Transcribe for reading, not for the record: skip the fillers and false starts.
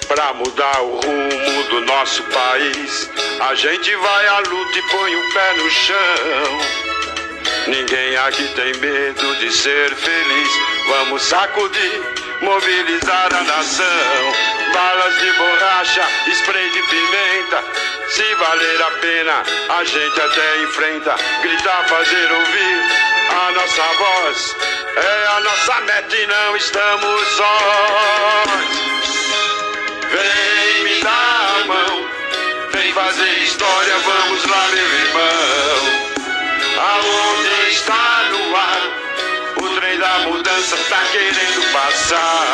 Pra mudar o rumo do nosso país, a gente vai à luta e põe o pé no chão. Ninguém aqui tem medo de ser feliz. Vamos sacudir, mobilizar a nação. Balas de borracha, spray de pimenta. Se valer a pena, a gente até enfrenta. Gritar, fazer ouvir a nossa voz. É a nossa meta e não estamos sós. Vem me dar a mão, vem fazer história, vamos lá, meu irmão. Aonde está no ar, o trem da mudança tá querendo passar.